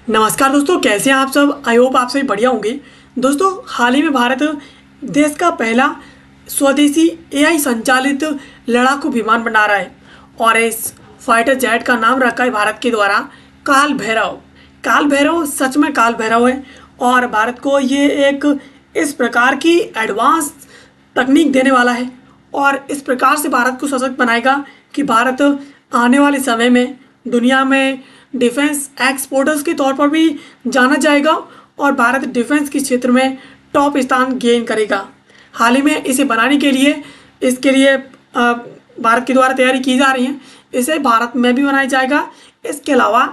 नमस्कार दोस्तों, कैसे हैं आप सब। आई होप आप सभी बढ़िया होंगे। दोस्तों, हाल ही में भारत देश का पहला स्वदेशी एआई संचालित लड़ाकू विमान बना रहा है और इस फाइटर जेट का नाम रखा है भारत के द्वारा काल भैरव। काल भैरव सच में काल भैरव है और भारत को ये एक इस प्रकार की एडवांस तकनीक देने वाला है और इस प्रकार से भारत को सशक्त बनाएगा कि भारत आने वाले समय में दुनिया में डिफेंस एक्सपोर्टर्स के तौर पर भी जाना जाएगा और भारत डिफेंस के क्षेत्र में टॉप स्थान गेन करेगा। हाल ही में इसे बनाने के लिए भारत के द्वारा तैयारी की जा रही है। इसे भारत में भी बनाया जाएगा। इसके अलावा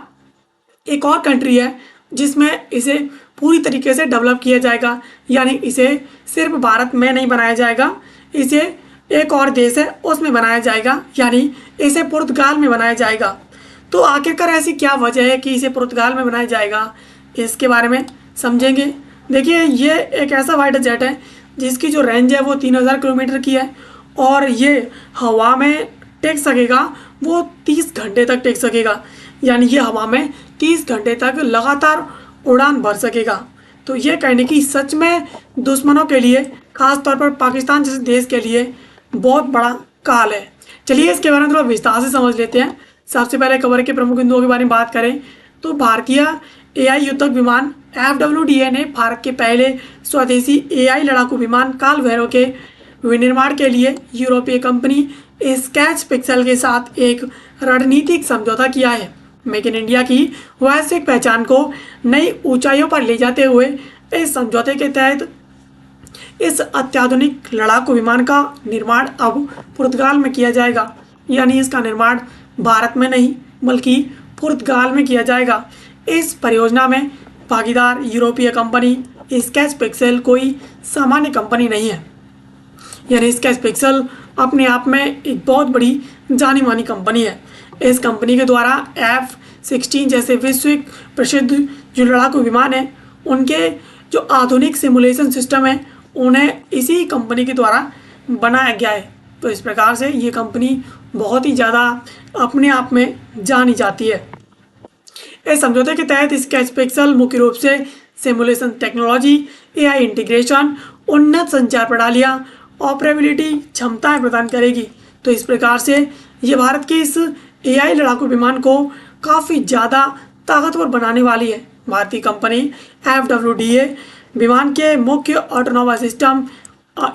एक और कंट्री है जिसमें इसे पूरी तरीके से डेवलप किया जाएगा, यानी इसे सिर्फ भारत में नहीं बनाया जाएगा, इसे एक और देश है उसमें बनाया जाएगा, यानी इसे पुर्तगाल में बनाया जाएगा। तो आखिरकार ऐसी क्या वजह है कि इसे पुर्तगाल में बनाया जाएगा, इसके बारे में समझेंगे। देखिए, ये एक ऐसा फाइटर जेट है जिसकी जो रेंज है वो 3000 किलोमीटर की है और ये हवा में टेक सकेगा, वो 30 घंटे तक टेक सकेगा, यानी ये हवा में 30 घंटे तक लगातार उड़ान भर सकेगा। तो ये कहने की सच में दुश्मनों के लिए, खास तौर पर पाकिस्तान जैसे देश के लिए बहुत बड़ा काल है। चलिए इसके बारे में थोड़ा विस्तार से समझ लेते हैं। सबसे पहले खबर के प्रमुख बिंदुओं के बारे में बात करें तो भारतीय एआई युद्धक विमान FWDA ने भारत के पहले स्वदेशी एआई लड़ाकू विमान काल भैरव के विनिर्माण के लिए यूरोपीय कंपनी स्केच पिक्सल के साथ एक रणनीतिक समझौता किया है। मेक इन इंडिया की वैश्विक पहचान को नई ऊंचाइयों पर ले जाते हुए इस समझौते के तहत इस अत्याधुनिक लड़ाकू विमान का निर्माण अब पुर्तगाल में किया जाएगा, यानी इसका निर्माण भारत में नहीं बल्कि पुर्तगाल में किया जाएगा। इस परियोजना में भागीदार यूरोपीय कंपनी स्केच पिक्सल कोई सामान्य कंपनी नहीं है, यानी स्केच पिक्सल अपने आप में एक बहुत बड़ी जानी मानी कंपनी है। इस कंपनी के द्वारा F-16 जैसे विश्व प्रसिद्ध जो लड़ाकू विमान है, उनके जो आधुनिक सिमुलेशन सिस्टम है उन्हें इसी कंपनी के द्वारा बनाया गया है। तो इस प्रकार से ये कंपनी बहुत ही ज़्यादा अपने आप में जानी जाती है। इस समझौते के तहत स्केच पिक्सल मुख्य रूप से सिमुलेशन टेक्नोलॉजी, एआई इंटीग्रेशन, उन्नत संचार प्रणालियाँ, ऑपरेबिलिटी क्षमताएं प्रदान करेगी। तो इस प्रकार से ये भारत के इस एआई लड़ाकू विमान को काफ़ी ज़्यादा ताकतवर बनाने वाली है। भारतीय कंपनी FWDA विमान के मुख्य ऑटोनोमस सिस्टम,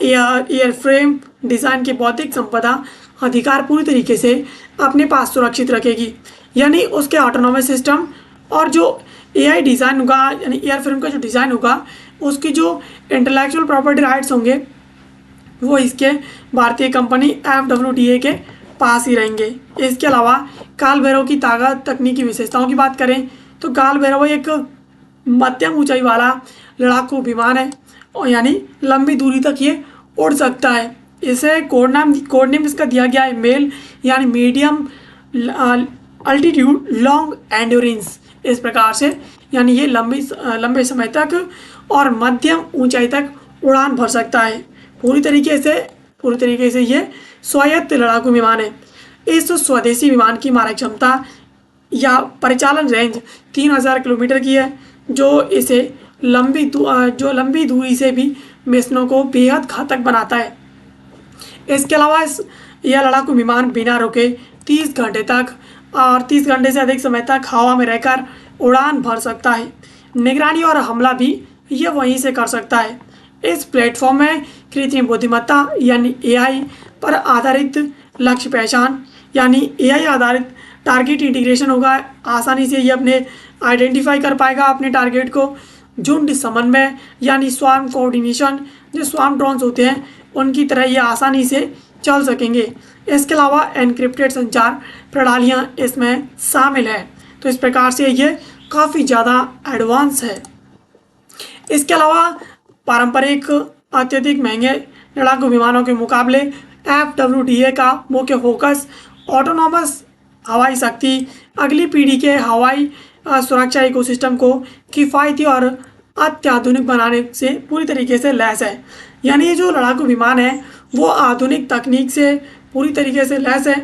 एयरफ्रेम डिज़ाइन के बौद्धिक संपदा अधिकार पूरी तरीके से अपने पास सुरक्षित रखेगी, यानी उसके ऑटोनोमस सिस्टम और जो एआई डिज़ाइन होगा, यानी एयरफ्रेम का जो डिज़ाइन होगा, उसकी जो इंटेलेक्चुअल प्रॉपर्टी राइट्स होंगे वो इसके भारतीय कंपनी FWDA के पास ही रहेंगे। इसके अलावा काल भैरव की ताकत तकनीकी विशेषताओं की बात करें तो काल भैरव एक मध्यम ऊंचाई वाला लड़ाकू विमान है और यानी लंबी दूरी तक ये उड़ सकता है। इसे कोड नेम इसका दिया गया है मेल, यानी मीडियम अल्टीट्यूड लॉन्ग एंड्योरेंस। इस प्रकार से यानी ये लंबे समय तक और मध्यम ऊंचाई तक उड़ान भर सकता है। पूरी तरीके से ये स्वायत्त लड़ाकू विमान है। इस स्वदेशी विमान की मारक क्षमता या परिचालन रेंज 3000 किलोमीटर की है, जो इसे लंबी दूरी से भी मिशनों को बेहद घातक बनाता है। इसके अलावा यह लड़ाकू विमान बिना रुके 30 घंटे तक और 30 घंटे से अधिक समय तक हवा में रहकर उड़ान भर सकता है। निगरानी और हमला भी यह वहीं से कर सकता है। इस प्लेटफॉर्म में कृत्रिम बुद्धिमत्ता यानी एआई पर आधारित लक्ष्य पहचान यानी एआई आधारित टारगेट इंटीग्रेशन होगा। आसानी से ये अपने आइडेंटिफाई कर पाएगा अपने टारगेट को। झुंड समन्वय यानी स्वार्म कोऑर्डिनेशन, जो स्वार्म ड्रोन्स होते हैं उनकी तरह ये आसानी से चल सकेंगे। इसके अलावा एनक्रिप्टेड संचार प्रणालियाँ इसमें शामिल है। तो इस प्रकार से ये काफ़ी ज़्यादा एडवांस है। इसके अलावा पारंपरिक अत्यधिक महंगे लड़ाकू विमानों के मुकाबले FWDA का मुख्य फोकस ऑटोनॉमस हवाई शक्ति, अगली पीढ़ी के हवाई सुरक्षा इकोसिस्टम को किफ़ायती और अत्याधुनिक बनाने से पूरी तरीके से लैस है। यानी ये जो लड़ाकू विमान है वो आधुनिक तकनीक से पूरी तरीके से लैस है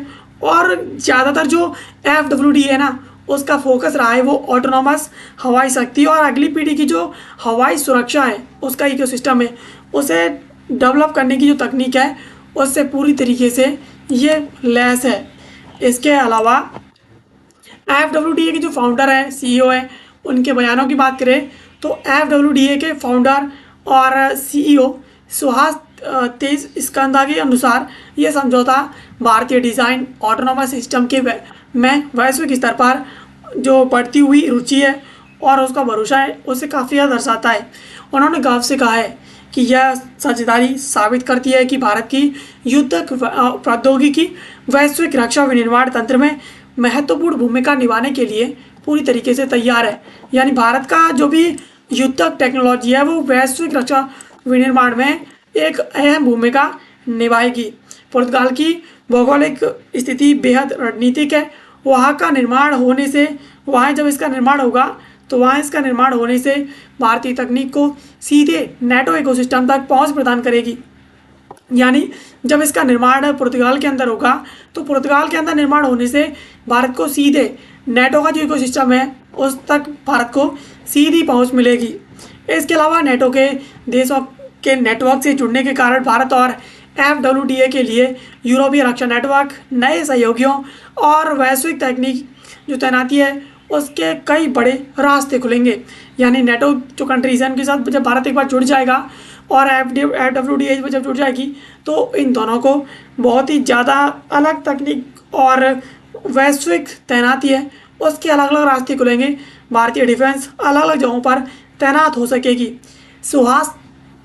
और ज़्यादातर जो FWDA है ना, उसका फोकस रहा है वो ऑटोनॉमस हवाई शक्ति और अगली पीढ़ी की जो हवाई सुरक्षा है उसका इकोसिस्टम है उसे डेवलप करने की जो तकनीक है उससे पूरी तरीके से ये लैस है। इसके अलावा FWDA के जो फाउंडर है CEO है उनके बयानों की बात करें तो FWDA के फाउंडर और CEO सुहास तेज स्कंदा के अनुसार यह समझौता भारतीय डिज़ाइन ऑटोनोमस सिस्टम के में वैश्विक स्तर पर जो बढ़ती हुई रुचि है और उसका भरोसा है उसे काफ़ी ज़्यादा दर्शाता है। उन्होंने गर्व से कहा है कि यह साझेदारी साबित करती है कि भारत की युद्धक प्रौद्योगिकी वैश्विक रक्षा विनिर्माण तंत्र में महत्वपूर्ण भूमिका निभाने के लिए पूरी तरीके से तैयार है। यानी भारत का जो भी युद्धक टेक्नोलॉजी है वो वैश्विक रक्षा विनिर्माण में एक अहम भूमिका निभाएगी। पुर्तगाल की भौगोलिक स्थिति बेहद रणनीतिक है। वहाँ का निर्माण होने से वहाँ जब इसका निर्माण होगा तो वहाँ इसका निर्माण होने से भारतीय तकनीक को सीधे नेटो इकोसिस्टम तक पहुँच प्रदान करेगी। यानी जब इसका निर्माण पुर्तगाल के अंदर होगा तो पुर्तगाल के अंदर निर्माण होने से भारत को सीधे नेटो का जो इकोसिस्टम है उस तक भारत को सीधी पहुंच मिलेगी। इसके अलावा नेटो के देशों के नेटवर्क से जुड़ने के कारण भारत और FWDA के लिए यूरोपीय रक्षा नेटवर्क नए सहयोगियों और वैश्विक तकनीक जो तैनाती है उसके कई बड़े रास्ते खुलेंगे। यानी नेटो जो कंट्रीज हैं उनके साथ जब भारत एक बार जुड़ जाएगा और FWDA जब जुड़ जाएगी तो इन दोनों को बहुत ही ज़्यादा अलग तकनीक और वैश्विक तैनाती है उसके अलग अलग रास्ते खुलेंगे। भारतीय डिफेंस अलग अलग जगहों पर तैनात हो सकेगी। सुहास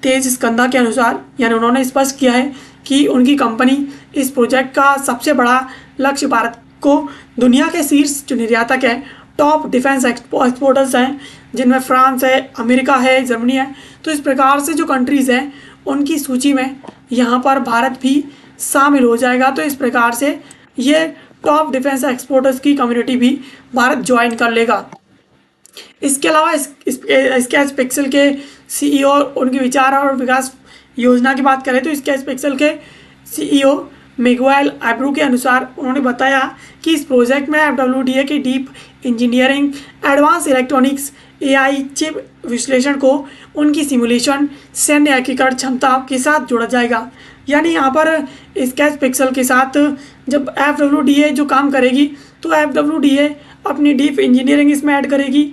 तेज स्कंदा के अनुसार यानी उन्होंने स्पष्ट किया है कि उनकी कंपनी इस प्रोजेक्ट का सबसे बड़ा लक्ष्य भारत को दुनिया के शीर्ष जो निर्यातक है टॉप डिफेंस एक्सपोर्टर्स हैं जिनमें फ्रांस है, अमेरिका है, जर्मनी है, तो इस प्रकार से जो कंट्रीज़ हैं उनकी सूची में यहाँ पर भारत भी शामिल हो जाएगा। तो इस प्रकार से ये टॉप डिफेंस एक्सपोर्टर्स की कम्युनिटी भी भारत ज्वाइन कर लेगा। इसके अलावा स्केच पिक्सल के CEO उनके विचार और विकास योजना की बात करें तो स्केच पिक्सल के CEO मिगुएल एब्रू के अनुसार उन्होंने बताया कि इस प्रोजेक्ट में FWDA की deep engineering, advance electronics, AI chip विश्लेषण को उनकी सिमुलेशन सैन्य एकीकरण क्षमता के साथ जोड़ा जाएगा। यानी यहाँ पर स्केच पिक्सल के साथ जब FWDA जो काम करेगी तो FWDA अपनी डीप इंजीनियरिंग इसमें ऐड करेगी,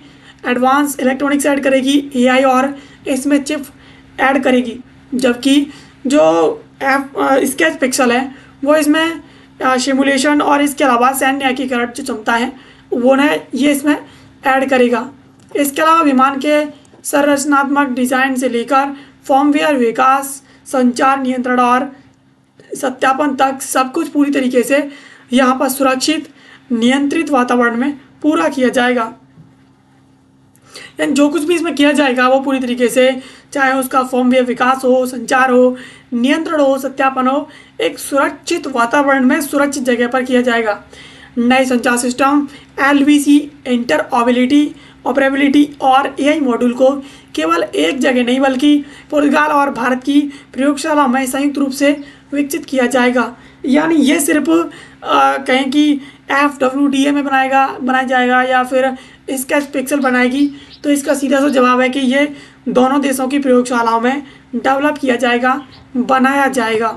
एडवांस इलेक्ट्रॉनिक्स ऐड करेगी, AI और इसमें चिप ऐड करेगी। जबकि जो स्केच पिक्सल है वो इसमें सिमुलेशन और इसके अलावा सैन्य एकीकरण जो क्षमता है वो ना ये इसमें ऐड करेगा। इसके अलावा विमान के संरचनात्मक डिज़ाइन से लेकर फॉर्मवेयर विकास, संचार नियंत्रण और सत्यापन तक सब कुछ पूरी तरीके से यहाँ पर सुरक्षित नियंत्रित वातावरण में पूरा किया जाएगा। यानी जो कुछ भी इसमें किया जाएगा वो पूरी तरीके से चाहे उसका फॉर्मवेयर विकास हो, संचार हो, नियंत्रण हो, सत्यापन हो, एक सुरक्षित वातावरण में सुरक्षित जगह पर किया जाएगा। नए संचार सिस्टम LVC ऑपरेबिलिटी और AI मॉड्यूल को केवल एक जगह नहीं बल्कि पुर्तगाल और भारत की प्रयोगशाला में संयुक्त रूप से विकसित किया जाएगा। यानी ये सिर्फ कहें कि FWDA में बनाया जाएगा या फिर स्केच पिक्सल बनाएगी तो इसका सीधा सा जवाब है कि ये दोनों देशों की प्रयोगशालाओं में डेवलप किया जाएगा, बनाया जाएगा।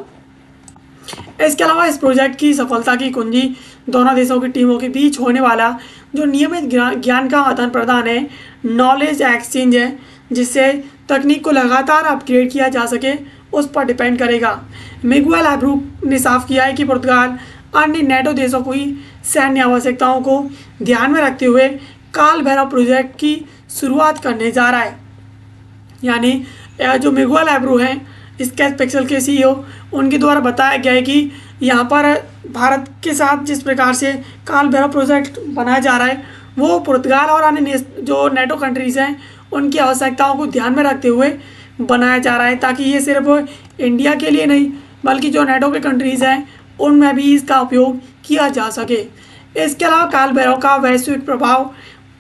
इसके अलावा इस प्रोजेक्ट की सफलता की कुंजी दोनों देशों की टीमों के बीच होने वाला जो नियमित ज्ञान का आदान प्रदान है, नॉलेज एक्सचेंज है, जिससे तकनीक को लगातार अपग्रेड किया जा सके उस पर डिपेंड करेगा। मिगुएल एब्रू ने साफ किया है कि पुर्तगाल अन्य नेटो देशों की सैन्य आवश्यकताओं को ध्यान में रखते हुए काल भैरव प्रोजेक्ट की शुरुआत करने जा रहा है। यानी जो मिगुएल एब्रू हैं स्केच पिक्सल के CEO उनके द्वारा बताया गया है कि यहाँ पर भारत के साथ जिस प्रकार से काल भैरव प्रोजेक्ट बनाया जा रहा है वो पुर्तगाल और अन्य जो नेटो कंट्रीज़ हैं उनकी आवश्यकताओं को ध्यान में रखते हुए बनाया जा रहा है, ताकि ये सिर्फ इंडिया के लिए नहीं बल्कि जो नेटो के कंट्रीज़ हैं उनमें भी इसका उपयोग किया जा सके। इसके अलावा काल भैरव का वैश्विक प्रभाव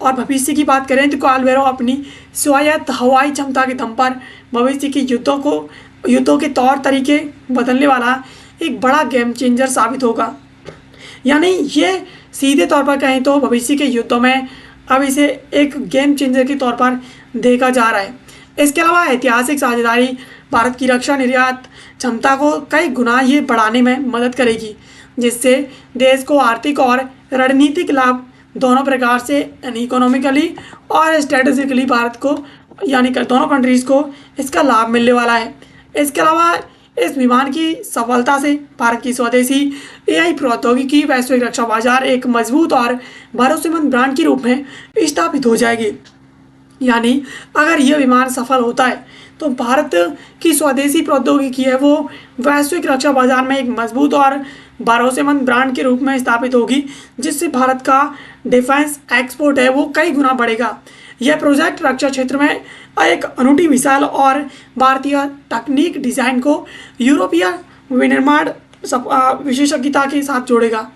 और भविष्य की बात करें तो काल भैरव अपनी स्वायत्त हवाई क्षमता के दम पर भविष्य की युद्धों के तौर तरीके बदलने वाला एक बड़ा गेम चेंजर साबित होगा। यानी ये सीधे तौर पर कहें तो भविष्य के युद्धों में अब इसे एक गेम चेंजर के तौर पर देखा जा रहा है। इसके अलावा ऐतिहासिक साझेदारी भारत की रक्षा निर्यात क्षमता को कई गुना ये बढ़ाने में मदद करेगी, जिससे देश को आर्थिक और रणनीतिक लाभ दोनों प्रकार से यानी इकोनॉमिकली और स्ट्रेटेजिकली भारत को यानी दोनों कंट्रीज़ को इसका लाभ मिलने वाला है। इसके अलावा इस विमान की सफलता से भारत की स्वदेशी एआई प्रौद्योगिकी वैश्विक रक्षा बाजार एक मजबूत और भरोसेमंद ब्रांड के रूप में स्थापित हो जाएगी। यानी अगर यह विमान सफल होता है तो भारत की स्वदेशी प्रौद्योगिकी है वो वैश्विक रक्षा बाजार में एक मजबूत और भरोसेमंद ब्रांड के रूप में स्थापित होगी, जिससे भारत का डिफेंस एक्सपोर्ट है वो कई गुना बढ़ेगा। यह प्रोजेक्ट रक्षा क्षेत्र में एक अनूठी मिसाल और भारतीय तकनीक डिज़ाइन को यूरोपीय विनिर्माण विशेषज्ञता के साथ जोड़ेगा।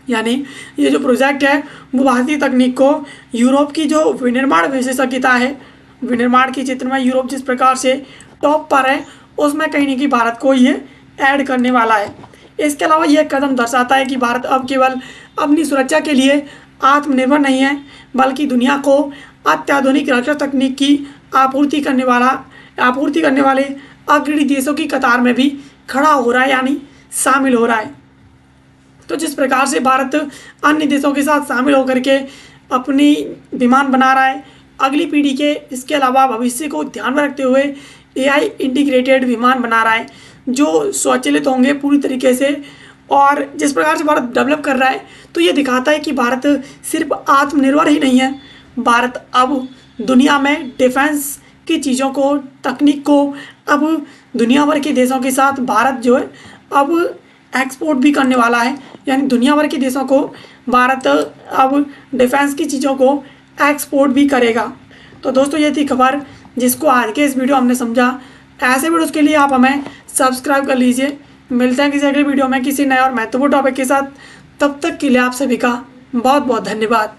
यानी ये जो प्रोजेक्ट है वो भारतीय तकनीक को यूरोप की जो विनिर्माण विशेषज्ञता है, विनिर्माण के क्षेत्र में यूरोप जिस प्रकार से टॉप पर है उसमें कहीं ना कहीं भारत को ये ऐड करने वाला है। इसके अलावा यह कदम दर्शाता है कि भारत अब केवल अपनी सुरक्षा के लिए आत्मनिर्भर नहीं है, बल्कि दुनिया को अत्याधुनिक रक्षा तकनीक की आपूर्ति करने वाले अग्रणी देशों की कतार में भी खड़ा हो रहा है, यानी शामिल हो रहा है। तो जिस प्रकार से भारत अन्य देशों के साथ शामिल होकर के अपनी विमान बना रहा है अगली पीढ़ी के, इसके अलावा भविष्य को ध्यान में रखते हुए एआई इंटीग्रेटेड विमान बना रहा है जो स्वचालित होंगे पूरी तरीके से, और जिस प्रकार से भारत डेवलप कर रहा है तो ये दिखाता है कि भारत सिर्फ आत्मनिर्भर ही नहीं है, भारत अब दुनिया में डिफेंस की चीज़ों को, तकनीक को अब दुनिया भर के देशों के साथ भारत जो है अब एक्सपोर्ट भी करने वाला है। यानी दुनिया भर के देशों को भारत अब डिफेंस की चीज़ों को एक्सपोर्ट भी करेगा। तो दोस्तों ये थी खबर जिसको आज के इस वीडियो हमने समझा। ऐसे वीडियोज़ के लिए आप हमें सब्सक्राइब कर लीजिए। मिलते हैं किसी अगले वीडियो में किसी नए और महत्वपूर्ण टॉपिक के साथ। तब तक के लिए आप सभी का बहुत बहुत धन्यवाद।